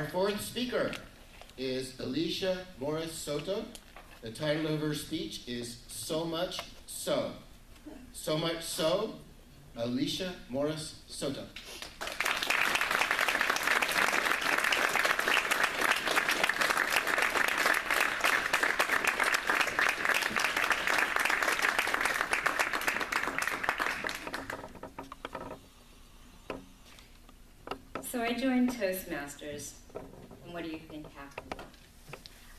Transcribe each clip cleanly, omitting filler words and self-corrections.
Our fourth speaker is Alicia Morris Soto. The title of her speech is So Much So. So Much So, Alicia Morris Soto. So I joined Toastmasters, and what do you think happened?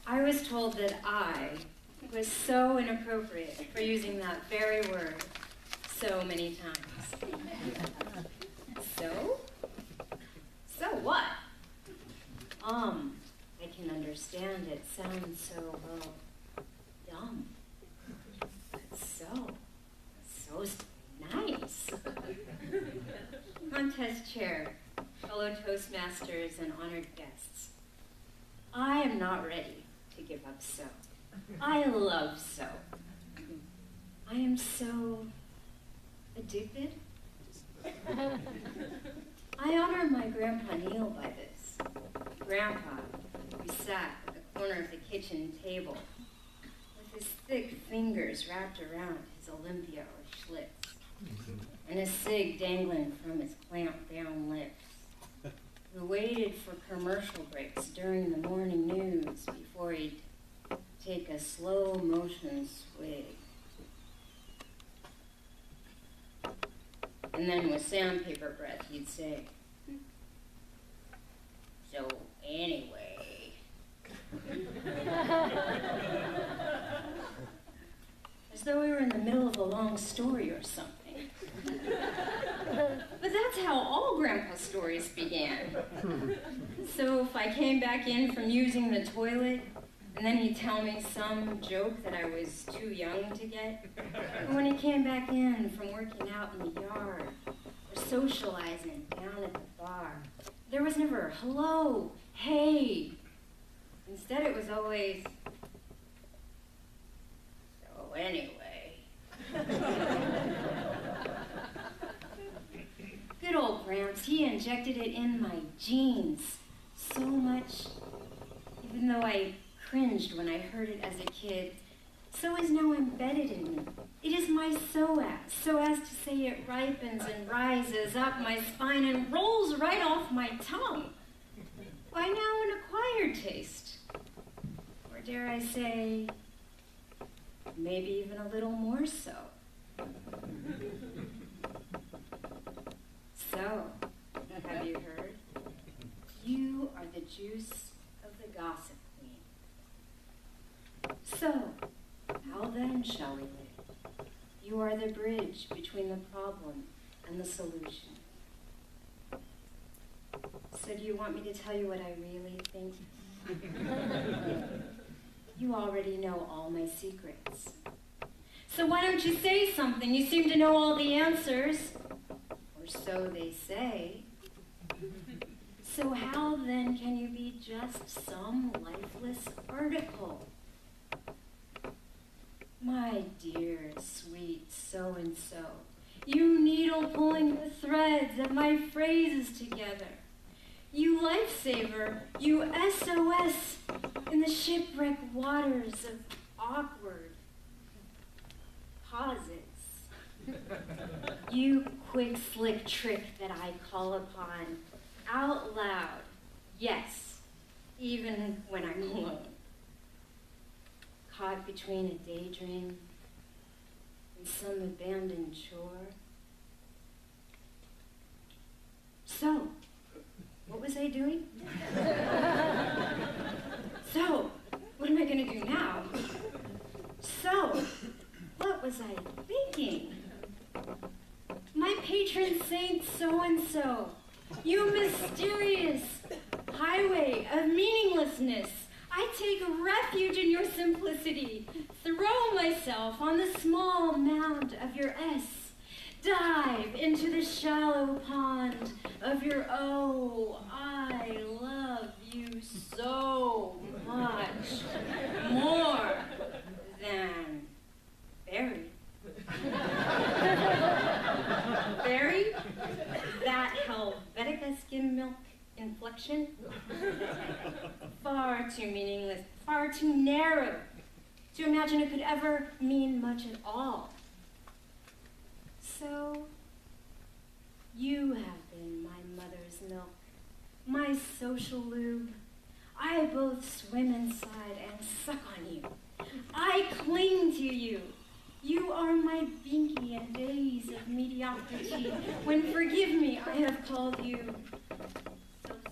I was told that I was so inappropriate for using that very word so many times. So? So what? I can understand it sounds so, well, dumb. But so nice. Contest chair, fellow Toastmasters, and honored guests. I am not ready to give up so. I love so. I am so addicted. I honor my Grandpa Neil by this. Grandpa, who sat at the corner of the kitchen table with his thick fingers wrapped around his Olympia or Schlitz, and a cig dangling from his clamped down lips, who waited for commercial breaks during the morning news before he'd take a slow motion swig. And then with sandpaper breath, he'd say, so anyway. As though we were in the middle of a long story or something. But that's how all Grandpa's stories began. So if I came back in from using the toilet, and then he'd tell me some joke that I was too young to get. And when he came back in from working out in the yard, or socializing down at the bar, there was never hello, hey. Instead it was always, so anyway. Good old Gramps, he injected it in my genes so much, even though I cringed when I heard it as a kid, so is now embedded in me. It is my so as to say it ripens and rises up my spine and rolls right off my tongue. Why now an acquired taste, or dare I say, maybe even a little more so. So, have you heard? You are the juice of the gossip queen. So, how then shall we live? You are the bridge between the problem and the solution. So do you want me to tell you what I really think? You already know all my secrets. So why don't you say something? You seem to know all the answers. Or so they say. So how then can you be just some lifeless article? My dear, sweet so-and-so, you needle pulling the threads of my phrases together. You lifesaver, you SOS in the shipwrecked waters of awkward pauses. You quick, slick trick that I call upon out loud, yes, even when I'm alone. Caught between a daydream and some abandoned chore. So, what was I doing? So, what am I going to do now? So, what was I thinking? My patron saint so-and-so, you mysterious highway of meaninglessness, I take refuge in your simplicity, throw myself on the small mound of your S, dive into the shallow pond of your O. I love you so much more than Barry. Barry, that Helvetica skim milk inflection inflection? Far too meaningless, far too narrow to imagine it could ever mean much at all. So, you have been my mother's milk, my social lube. I both swim inside and suck on you. I cling to you. You are my binky in days of mediocrity, when, forgive me, I have called you so-so.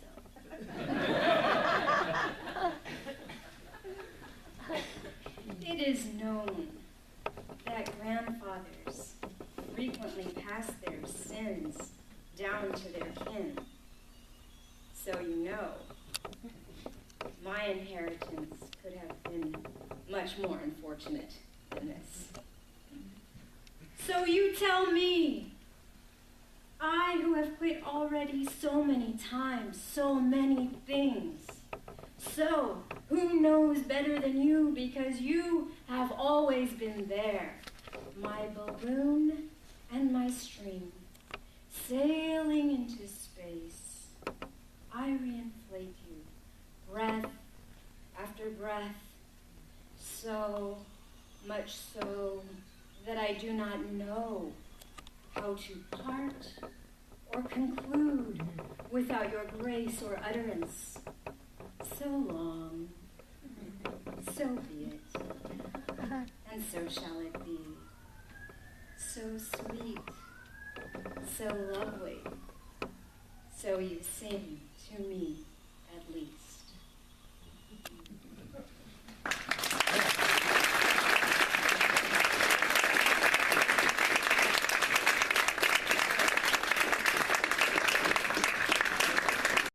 It is known that grandfathers frequently pass their sins down to their kin. So you know, my inheritance could have been much more unfortunate than this. So you tell me, I who have quit already so many times, so many things. So, who knows better than you, because you have always been there, my balloon and my stream, sailing into space. I reinflate you, breath after breath, so much so that I do not know how to part or conclude without your grace or utterance. So long, so be it, and so shall it be. So sweet, so lovely, so you sing to me.